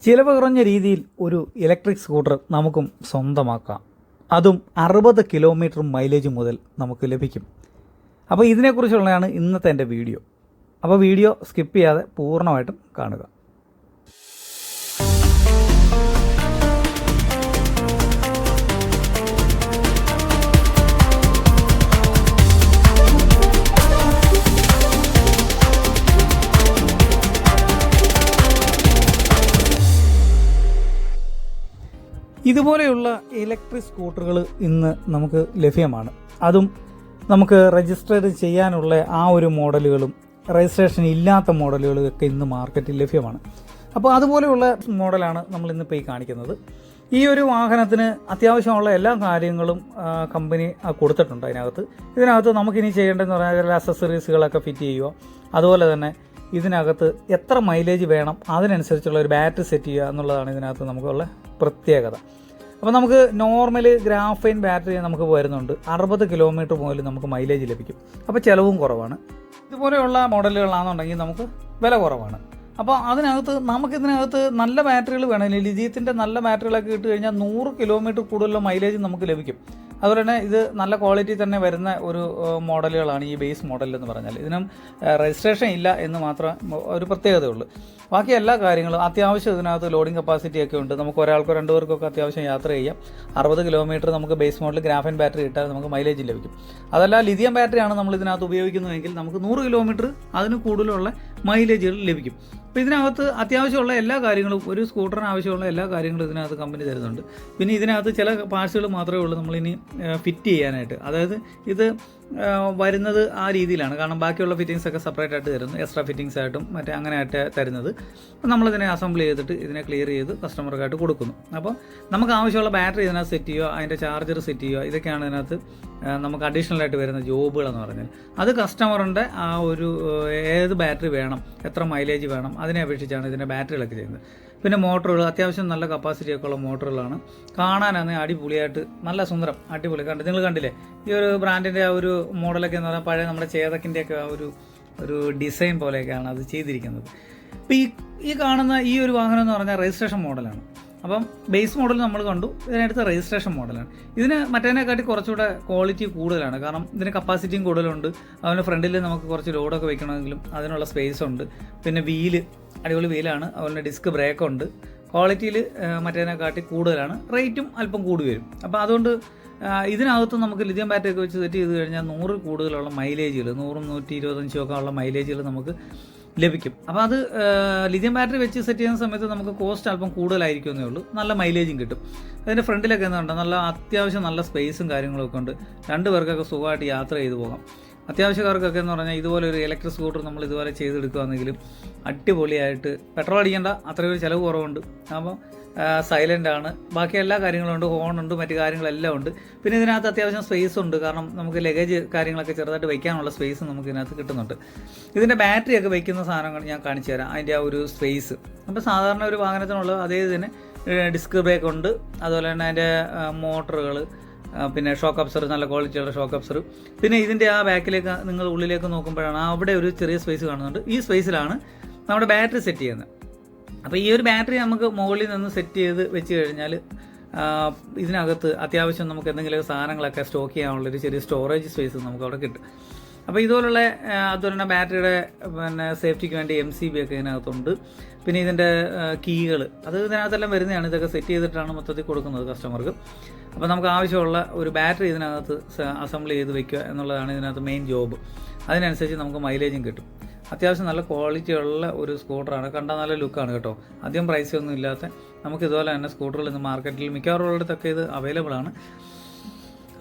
ചിലവ് കുറഞ്ഞ രീതിയിൽ ഒരു ഇലക്ട്രിക് സ്കൂട്ടർ നമുക്കും സ്വന്തമാക്കാം. അതും 60 കിലോമീറ്റർ മൈലേജ് മുതൽ നമുക്ക് ലഭിക്കും. അപ്പോൾ ഇതിനെക്കുറിച്ചുള്ളതാണ് ഇന്നത്തെ എൻ്റെ വീഡിയോ. അപ്പോൾ വീഡിയോ സ്കിപ്പ് ചെയ്യാതെ പൂർണ്ണമായിട്ടും കാണുക. ഇതുപോലെയുള്ള ഇലക്ട്രിക് സ്കൂട്ടറുകൾ ഇന്ന് നമുക്ക് ലഭ്യമാണ്. അതും നമുക്ക് രജിസ്റ്റർ ചെയ്യാനുള്ള ആ ഒരു മോഡലുകളും രജിസ്ട്രേഷൻ ഇല്ലാത്ത മോഡലുകളും ഒക്കെ ഇന്ന് മാർക്കറ്റിൽ ലഭ്യമാണ്. അപ്പോൾ അതുപോലെയുള്ള മോഡലാണ് നമ്മൾ ഇന്നിപ്പോൾ ഈ കാണിക്കുന്നത്. ഈ ഒരു വാഹനത്തിന് അത്യാവശ്യമുള്ള എല്ലാ കാര്യങ്ങളും കമ്പനി കൊടുത്തിട്ടുണ്ട്. ഇതിനകത്ത് നമുക്കിനി ചെയ്യേണ്ടതെന്ന് പറഞ്ഞാൽ അക്സസറീസുകളൊക്കെ ഫിറ്റ് ചെയ്യുക, അതുപോലെ തന്നെ ഇതിനകത്ത് എത്ര മൈലേജ് വേണം അതിനനുസരിച്ചുള്ള ഒരു ബാറ്ററി സെറ്റ് ചെയ്യുക എന്നുള്ളതാണ് ഇതിനകത്ത് നമുക്കുള്ള പ്രത്യേകത. അപ്പോൾ നമുക്ക് നോർമൽ ഗ്രാഫൈൻ ബാറ്ററി നമുക്ക് വരുന്നുണ്ട്. 60 കിലോമീറ്റർ മുതൽ നമുക്ക് മൈലേജ് ലഭിക്കും. അപ്പോൾ ചിലവും കുറവാണ്. ഇതുപോലെയുള്ള മോഡലുകളാണെന്നുണ്ടെങ്കിൽ നമുക്ക് വില കുറവാണ്. അപ്പോൾ നമുക്കിതിനകത്ത് നല്ല ബാറ്ററികൾ വേണമെങ്കിൽ ലിഥിയത്തിൻ്റെ നല്ല ബാറ്ററികളൊക്കെ ഇട്ട് കഴിഞ്ഞാൽ 100 കിലോമീറ്റർ കൂടുതലുള്ള മൈലേജ് നമുക്ക് ലഭിക്കും. അതുപോലെ തന്നെ ഇത് നല്ല ക്വാളിറ്റി തന്നെ വരുന്ന ഒരു മോഡലുകളാണ് ഈ ബേസ് മോഡൽ എന്ന് പറഞ്ഞാൽ. ഇതിനും രജിസ്ട്രേഷൻ ഇല്ല എന്ന് മാത്രം ഒരു പ്രത്യേകതയുള്ളൂ. ബാക്കി എല്ലാ കാര്യങ്ങളും അത്യാവശ്യം ഇതിനകത്ത് ലോഡിംഗ് കപ്പാസിറ്റി ഒക്കെ ഉണ്ട്. നമുക്ക് ഒരാൾക്കോ രണ്ടുപേർക്കൊക്കെ അത്യാവശ്യം യാത്ര ചെയ്യാം. 60 കിലോമീറ്റർ നമുക്ക് ബേസ് മോഡൽ ഗ്രാഫൈൻ ബാറ്ററി ഇട്ടാൽ നമുക്ക് മൈലേജ് ലഭിക്കും. അതല്ല ലിഥിയം ബാറ്ററിയാണ് നമ്മൾ ഇതിനകത്ത് ഉപയോഗിക്കുന്നതെങ്കിൽ നമുക്ക് 100 കിലോമീറ്റർ അതിന് കൂടുതലുള്ള മൈലേജുകൾ ലഭിക്കും. അപ്പോൾ ഇതിനകത്ത് അത്യാവശ്യമുള്ള എല്ലാ കാര്യങ്ങളും, ഒരു സ്കൂട്ടറിന് ആവശ്യമുള്ള എല്ലാ കാര്യങ്ങളും ഇതിനകത്ത് കമ്പനി തരുന്നുണ്ട്. പിന്നെ ഇതിനകത്ത് ചില പാർട്സുകൾ മാത്രമേ ഉള്ളൂ നമ്മളിനി ഫിറ്റ് ചെയ്യാനായിട്ട്. അതായത് ഇത് വരുന്നത് ആ രീതിയിലാണ്. കാരണം ബാക്കിയുള്ള ഫിറ്റിങ്സ് ഒക്കെ സെപ്പറേറ്റ് ആയിട്ട് തരുന്നു, എക്സ്ട്രാ ഫിറ്റിങ്സ് ആയിട്ടും മറ്റേ അങ്ങനെ ആയിട്ട് തരുന്നത്. അപ്പോൾ നമ്മളിതിനെ അസംബിൾ ചെയ്തിട്ട് ഇതിനെ ക്ലിയർ ചെയ്ത് കസ്റ്റമർക്കായിട്ട് കൊടുക്കുന്നു. അപ്പോൾ നമുക്ക് ആവശ്യമുള്ള ബാറ്ററി ഇതിനകത്ത് സെറ്റ് ചെയ്യുക, അതിൻ്റെ ചാർജർ സെറ്റ് ചെയ്യുക, ഇതൊക്കെയാണ് ഇതിനകത്ത് നമുക്ക് അഡീഷണൽ ആയിട്ട് വരുന്ന ജോബുകളെന്ന് പറഞ്ഞാൽ. അത് കസ്റ്റമറിൻ്റെ ആ ഒരു ഏത് ബാറ്ററി വേണം, എത്ര മൈലേജ് വേണം അതിനെ അപേക്ഷിച്ചാണ് ഇതിൻ്റെ ബാറ്ററികളൊക്കെ ചെയ്യുന്നത്. പിന്നെ മോട്ടറുകൾ അത്യാവശ്യം നല്ല കപ്പാസിറ്റിയൊക്കെ ഉള്ള മോട്ടറുകളാണ്. കാണാനാണ് അടിപൊളിയായിട്ട് നല്ല സുന്ദരം, അടിപൊളി. നിങ്ങൾ കണ്ടില്ലേ ഈ ഒരു ബ്രാൻഡിൻ്റെ ആ ഒരു മോഡലൊക്കെ എന്ന് പറഞ്ഞാൽ പഴയ നമ്മുടെ ചേതക്കിൻ്റെയൊക്കെ ആ ഒരു ഡിസൈൻ പോലെയൊക്കെയാണ് അത് ചെയ്തിരിക്കുന്നത്. അപ്പോൾ ഈ കാണുന്ന ഈ ഒരു വാഹനം എന്ന് പറഞ്ഞാൽ രജിസ്ട്രേഷൻ മോഡലാണ്. അപ്പം ബേസ് മോഡൽ നമ്മൾ കണ്ടു, ഇതിനടുത്ത് രജിസ്ട്രേഷൻ മോഡലാണ്. ഇതിന് മറ്റേതിനെക്കാട്ടി കുറച്ചുകൂടെ ക്വാളിറ്റി കൂടുതലാണ്. കാരണം ഇതിന് കപ്പാസിറ്റിയും കൂടുതലുണ്ട്. അതുപോലെ ഫ്രണ്ടിൽ നമുക്ക് കുറച്ച് ലോഡൊക്കെ വെക്കണമെങ്കിലും അതിനുള്ള സ്പേസ് ഉണ്ട്. പിന്നെ വീല് അടിപൊളി വീലാണ്. അതുപോലെ ഡിസ്ക് ബ്രേക്കുണ്ട്. ക്വാളിറ്റിയിൽ മറ്റേതിനെക്കാട്ടി കൂടുതലാണ്. റേറ്റും അല്പം കൂടി വരും. അപ്പോൾ അതുകൊണ്ട് ഇതിനകത്ത് നമുക്ക് ലിഥിയം ബാറ്ററി ഒക്കെ വെച്ച് സെറ്റ് ചെയ്ത് കഴിഞ്ഞാൽ 100 കൂടുതലുള്ള മൈലേജുകൾ, 100, 125 ഒക്കെ ഉള്ള മൈലേജുകൾ നമുക്ക് ലഭിക്കും. അപ്പോൾ അത് ലിഥിയം ബാറ്ററി വെച്ച് സെറ്റ് ചെയ്യുന്ന സമയത്ത് നമുക്ക് കോസ്റ്റ് അല്പം കൂടുതലായിരിക്കുമെന്നേ ഉള്ളൂ. നല്ല മൈലേജും കിട്ടും. അതിൻ്റെ ഫ്രണ്ടിലൊക്കെ എന്തുണ്ട്, നല്ല അത്യാവശ്യം നല്ല സ്പേസും കാര്യങ്ങളൊക്കെ ഉണ്ട്. 2 പേർക്കൊക്കെ സുഖമായിട്ട് യാത്ര ചെയ്ത് പോകാം. അത്യാവശ്യക്കാർക്കൊക്കെ എന്ന് പറഞ്ഞാൽ ഇതുപോലെ ഒരു ഇലക്ട്രിക് സ്കൂട്ടർ നമ്മൾ ഇതുപോലെ ചെയ്തെടുക്കുകയാണെങ്കിലും അടിപൊളിയായിട്ട് പെട്രോൾ അടിക്കേണ്ട അത്രയും ഒരു ചിലവ് കുറവുണ്ട്. അപ്പോൾ സൈലൻ്റ് ആണ്. ബാക്കി എല്ലാ കാര്യങ്ങളും ഉണ്ട്, ഹോണുണ്ട്, മറ്റു കാര്യങ്ങളെല്ലാം ഉണ്ട്. പിന്നെ ഇതിനകത്ത് അത്യാവശ്യം സ്പേസ് ഉണ്ട്. കാരണം നമുക്ക് ലഗേജ് കാര്യങ്ങളൊക്കെ ചെറുതായിട്ട് വയ്ക്കാനുള്ള സ്പേസ് നമുക്ക് ഇതിനകത്ത് കിട്ടുന്നുണ്ട്. ഇതിൻ്റെ ബാറ്ററിയൊക്കെ വയ്ക്കുന്ന സാധനങ്ങൾ ഞാൻ കാണിച്ചു തരാം, അതിൻ്റെ ആ ഒരു സ്പേസ്. അപ്പോൾ സാധാരണ ഒരു വാഹനത്തിനുള്ള അതേ തന്നെ ഡിസ്ക് ബ്രേക്ക് ഉണ്ട്. അതുപോലെ തന്നെ അതിൻ്റെ മോട്ടറുകൾ, പിന്നെ ഷോക്ക് അബ്സർ, നല്ല ക്വാളിറ്റിയുള്ള ഷോക്ക് അബ്സർ. പിന്നെ ഇതിൻ്റെ ആ ബാക്കിലേക്ക് നിങ്ങൾ ഉള്ളിലേക്ക് നോക്കുമ്പോഴാണ് അവിടെ ഒരു ചെറിയ സ്പേസ് കാണുന്നുണ്ട്. ഈ സ്പേസിലാണ് നമ്മുടെ ബാറ്ററി സെറ്റ് ചെയ്യുന്നത്. അപ്പോൾ ഈ ഒരു ബാറ്ററി നമുക്ക് മുകളിൽ നിന്ന് സെറ്റ് ചെയ്ത് വെച്ച് കഴിഞ്ഞാൽ ഇതിനകത്ത് അത്യാവശ്യം നമുക്ക് എന്തെങ്കിലും സാധനങ്ങളൊക്കെ സ്റ്റോക്ക് ചെയ്യാനുള്ളൊരു ചെറിയ സ്റ്റോറേജ് സ്പേസ് നമുക്ക് അവിടെ കിട്ടും. അപ്പോൾ അതുപോലെ തന്നെ ബാറ്ററിയുടെ പിന്നെ സേഫ്റ്റിക്ക് വേണ്ടി MCB ഒക്കെ ഇതിനകത്തുണ്ട്. പിന്നെ ഇതിൻ്റെ കീകൾ അത് ഇതിനകത്തെല്ലാം വരുന്നതാണ്. ഇതൊക്കെ സെറ്റ് ചെയ്തിട്ടാണ് മൊത്തത്തിൽ കൊടുക്കുന്നത് കസ്റ്റമർക്ക്. അപ്പോൾ നമുക്ക് ആവശ്യമുള്ള ഒരു ബാറ്ററി ഇതിനകത്ത് അസംബിൾ ചെയ്ത് വെക്കുക എന്നുള്ളതാണ് ഇതിനകത്ത് മെയിൻ ജോബ്. അതിനനുസരിച്ച് നമുക്ക് മൈലേജും കിട്ടും. അത്യാവശ്യം നല്ല ക്വാളിറ്റിയുള്ള ഒരു സ്കൂട്ടറാണ്. കണ്ടാൽ നല്ല ലുക്കാണ് കേട്ടോ. അധികം പ്രൈസ് ഒന്നും ഇല്ലാത്ത നമുക്ക് ഇതുപോലെ തന്നെ സ്കൂട്ടറുകൾ ഇന്ന് മാർക്കറ്റിൽ മിക്കവാറും ഉള്ളിടത്തൊക്കെ ഇത് അവൈലബിൾ ആണ്.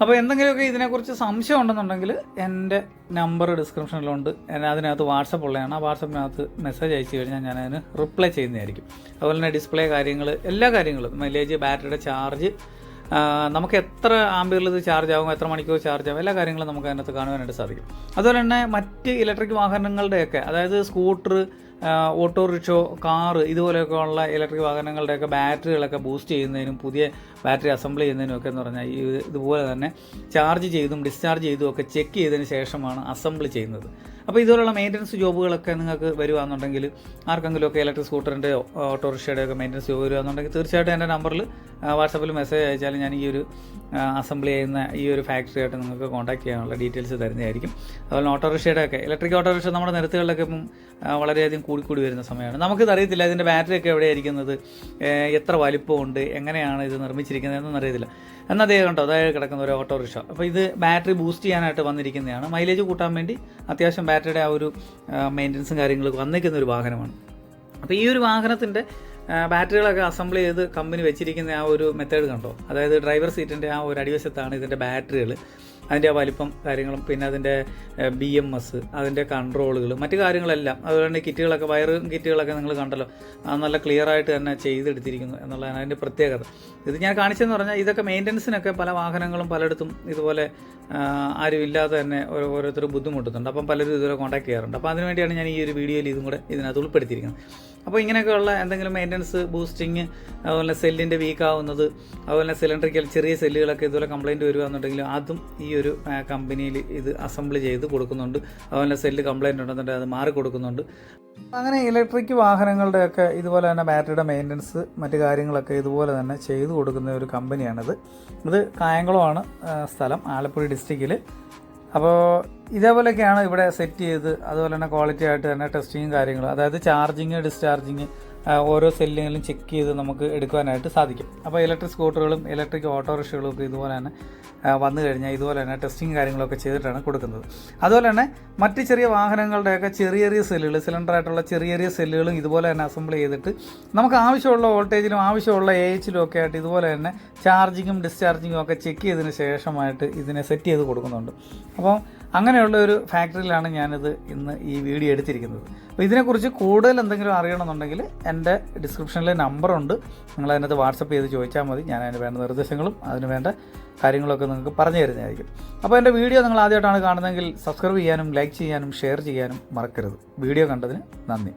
അപ്പോൾ എന്തെങ്കിലുമൊക്കെ ഇതിനെക്കുറിച്ച് സംശയം ഉണ്ടെന്നുണ്ടെങ്കിൽ എൻ്റെ നമ്പർ ഡിസ്ക്രിപ്ഷനിലുണ്ട്. അതിനകത്ത് വാട്സപ്പ് ഉള്ളതാണ്. ആ വാട്സപ്പിനകത്ത് മെസ്സേജ് അയച്ചു കഴിഞ്ഞാൽ ഞാൻ അതിന് റിപ്ലൈ ചെയ്യുന്നതായിരിക്കും. അതുപോലെ തന്നെ ഡിസ്പ്ലേ കാര്യങ്ങൾ, എല്ലാ കാര്യങ്ങളും, മൈലേജ്, ബാറ്ററിയുടെ ചാർജ്, നമുക്ക് എത്ര ആംപിയറിൽ ഇത് ചാർജ് ആകും, എത്ര മണിക്കൂർ ചാർജ് ആകും, എല്ലാ കാര്യങ്ങളും നമുക്ക് അതിനകത്ത് കാണുവാനായിട്ട് സാധിക്കും. അതുപോലെ തന്നെ മറ്റ് ഇലക്ട്രിക് വാഹനങ്ങളുടെയൊക്കെ, അതായത് സ്കൂട്ടർ, ഓട്ടോറിക്ഷ, കാറ്, ഇതുപോലെയൊക്കെ ഉള്ള ഇലക്ട്രിക് വാഹനങ്ങളുടെയൊക്കെ ബാറ്ററികളൊക്കെ ബൂസ്റ്റ് ചെയ്യുന്നതിനും പുതിയ ബാറ്ററി അസംബിൾ ചെയ്യുന്നതിനും ഒക്കെ എന്ന് പറഞ്ഞാൽ ഇതുപോലെ തന്നെ ചാർജ് ചെയ്തും ഡിസ്ചാർജ് ചെയ്തും ഒക്കെ ചെക്ക് ചെയ്തതിന് ശേഷമാണ് അസംബിൾ ചെയ്യുന്നത്. അപ്പോൾ ഇതുപോലുള്ള മെയിൻ്റനൻസ് ജോബുകളൊക്കെ നിങ്ങൾക്ക് വരുവാണെന്നുണ്ടെങ്കിൽ, ആർക്കെങ്കിലുമൊക്കെ ഇലക്ട്രിക് സ്കൂട്ടറിൻ്റെയോ ഓട്ടോറിക്ഷയുടെയൊക്കെ മെയിൻ്റനൻസ് ജോബ് വരുവാണെന്നുണ്ടെങ്കിൽ തീർച്ചയായിട്ടും എൻ്റെ നമ്പറിൽ വാട്സാപ്പിൽ മെസ്സേജ് അയച്ചാൽ ഞാൻ ഈ ഒരു അസംബ്ലി ചെയ്യുന്ന ഈ ഒരു ഫാക്ടറിയായിട്ട് നിങ്ങൾക്ക് കോൺടാക്ട് ചെയ്യാനുള്ള ഡീറ്റെയിൽസ് തരുന്നതായിരിക്കും. അതുപോലെ ഓട്ടോറിക്ഷയുടെയൊക്കെ ഇലക്ട്രിക് ഓട്ടോറിക്ഷ നമ്മുടെ നിരത്തുകളിലൊക്കെ ഇപ്പം വളരെയധികം കൂടിക്കൂടി വരുന്ന സമയമാണ്. നമുക്കിത് അറിയത്തില്ല ഇതിൻ്റെ ബാറ്ററിയൊക്കെ എവിടെയായിരിക്കുന്നത്, എത്ര വലിപ്പമുണ്ട്, എങ്ങനെയാണ് ഇത് നിർമ്മിച്ചിരിക്കുന്നതെന്നൊന്നും അറിയത്തില്ല. എന്നാൽ അതേ കണ്ടോ, അതായത് കിടക്കുന്ന ഒരു ഓട്ടോറിക്ഷ. അപ്പോൾ ഇത് ബാറ്ററി ബൂസ്റ്റ് ചെയ്യാനായിട്ട് വന്നിരിക്കുന്നതാണ്. മൈലേജ് കൂട്ടാൻ വേണ്ടി അത്യാവശ്യം ബാറ്ററിയുടെ ആ ഒരു മെയിൻ്റനൻസും കാര്യങ്ങളൊക്കെ വന്നിരിക്കുന്ന ഒരു വാഹനമാണ്. അപ്പോൾ ഈ ഒരു വാഹനത്തിൻ്റെ ബാറ്ററികളൊക്കെ അസംബിൾ ചെയ്ത് കമ്പനി വെച്ചിരിക്കുന്ന ആ ഒരു മെത്തേഡ് കണ്ടോ, അതായത് ഡ്രൈവർ സീറ്റിൻ്റെ ആ ഒരു അടിവശത്താണ് ഇതിൻ്റെ ബാറ്ററികൾ, അതിൻ്റെ ആ വലിപ്പം കാര്യങ്ങളും, പിന്നെ അതിൻ്റെ BMS, അതിൻ്റെ കൺട്രോളുകൾ, മറ്റു കാര്യങ്ങളെല്ലാം. അതുപോലെ കിറ്റുകളൊക്കെ, വയറും കിറ്റുകളൊക്കെ നിങ്ങൾ കണ്ടല്ലോ, നല്ല ക്ലിയർ ആയിട്ട് തന്നെ ചെയ്തെടുത്തിരിക്കുന്നു എന്നുള്ളതാണ് അതിൻ്റെ പ്രത്യേകത. ഇത് ഞാൻ കാണിച്ചതെന്ന് പറഞ്ഞാൽ ഇതൊക്കെ മെയിൻ്റനൻസിനൊക്കെ പല വാഹനങ്ങളും പലയിടത്തും ഇതുപോലെ ആരും ഇല്ലാതെ തന്നെ ഓരോരുത്തർ ബുദ്ധിമുട്ടുന്നുണ്ട്. അപ്പം പലരും ഇതുപോലെ കോൺടാക്ട് ചെയ്യാറുണ്ട്. അപ്പോൾ അതിനുവേണ്ടിയാണ് ഞാൻ ഈ ഒരു വീഡിയോയിൽ ഇതും കൂടെ ഇതിനകത്ത് ഉൾപ്പെടുത്തിയിരിക്കുന്നത്. അപ്പോൾ ഇങ്ങനെയൊക്കെയുള്ള എന്തെങ്കിലും മെയിൻ്റനൻസ്, ബൂസ്റ്റിങ്, അതുപോലെ സെല്ലിൻ്റെ വീക്കാവുന്നത്, അതുപോലെ സിലിണ്ടറിക്കൽ ചെറിയ സെല്ലുകളൊക്കെ ഇതുപോലെ കംപ്ലയിൻറ്റ് വരികയാണെന്നുണ്ടെങ്കിൽ അതും ഈ ഒരു കമ്പനിയിൽ ഇത് അസംബിൾ ചെയ്ത് കൊടുക്കുന്നുണ്ട്. അതുപോലെ സെല്ല് കംപ്ലയിൻറ്റ് ഉണ്ടെന്നുണ്ടെങ്കിൽ അത് മാറി കൊടുക്കുന്നുണ്ട്. അങ്ങനെ ഇലക്ട്രിക് വാഹനങ്ങളുടെയൊക്കെ ഇതുപോലെ തന്നെ ബാറ്ററിയുടെ മെയിൻ്റനൻസ്, മറ്റു കാര്യങ്ങളൊക്കെ ഇതുപോലെ തന്നെ ചെയ്തു കൊടുക്കുന്ന ഒരു കമ്പനിയാണിത്. ഇത് കായംകുളമാണ് സ്ഥലം, ആലപ്പുഴ ഡിസ്ട്രിക്റ്റിൽ. അപ്പോൾ ഇതേപോലെയൊക്കെയാണ് ഇവിടെ സെറ്റ് ചെയ്ത്, അതുപോലെ തന്നെ ക്വാളിറ്റി ആയിട്ട് തന്നെ ടെസ്റ്റിങ്ങും കാര്യങ്ങളും, അതായത് ചാർജിങ്, ഡിസ്ചാർജിങ്, ഓരോ സെല്ലുകളും ചെക്ക് ചെയ്ത് നമുക്ക് എടുക്കാനായിട്ട് സാധിക്കും. അപ്പോൾ ഇലക്ട്രിക് സ്കൂട്ടറുകളും ഇലക്ട്രിക് ഓട്ടോറിക്ഷകളും ഒക്കെ ഇതുപോലെ തന്നെ വന്നു കഴിഞ്ഞാൽ ഇതുപോലെ തന്നെ ടെസ്റ്റിങ് കാര്യങ്ങളൊക്കെ ചെയ്തിട്ടാണ് കൊടുക്കുന്നത്. അതുപോലെ തന്നെ മറ്റ് ചെറിയ വാഹനങ്ങളുടെയൊക്കെ ചെറിയ ചെറിയ സെല്ലുകൾ, സിലിണ്ടറായിട്ടുള്ള ചെറിയ ചെറിയ സെല്ലുകളും ഇതുപോലെ തന്നെ അസംബിൾ ചെയ്തിട്ട് നമുക്ക് ആവശ്യമുള്ള വോൾട്ടേജിലും ആവശ്യമുള്ള AHലും ഒക്കെ ആയിട്ട് ഇതുപോലെ തന്നെ ചാർജിങ്ങും ഡിസ്ചാർജിങ്ങും ഒക്കെ ചെക്ക് ചെയ്തതിന് ശേഷമായിട്ട് ഇതിനെ സെറ്റ് ചെയ്ത് കൊടുക്കുന്നുണ്ട്. അപ്പോൾ അങ്ങനെയുള്ള ഒരു ഫാക്ടറിയിലാണ് ഞാനിത് ഇന്ന് ഈ വീഡിയോ എടുത്തിരിക്കുന്നത്. അപ്പോൾ ഇതിനെക്കുറിച്ച് കൂടുതൽ എന്തെങ്കിലും അറിയണമെന്നുണ്ടെങ്കിൽ എൻ്റെ ഡിസ്ക്രിപ്ഷനിൽ നമ്പറുണ്ട്, നിങ്ങൾ അതിനകത്ത് വാട്സപ്പ് ചെയ്ത് ചോദിച്ചാൽ മതി. ഞാൻ അതിന് വേണ്ട നിർദ്ദേശങ്ങളും അതിന് വേണ്ട കാര്യങ്ങളൊക്കെ നിങ്ങൾക്ക് പറഞ്ഞു തരുന്നതായിരിക്കും. അപ്പോൾ എൻ്റെ വീഡിയോ നിങ്ങൾ ആദ്യമായിട്ടാണ് കാണുന്നതെങ്കിൽ സബ്സ്ക്രൈബ് ചെയ്യാനും ലൈക്ക് ചെയ്യാനും ഷെയർ ചെയ്യാനും മറക്കരുത്. വീഡിയോ കണ്ടതിന് നന്ദി.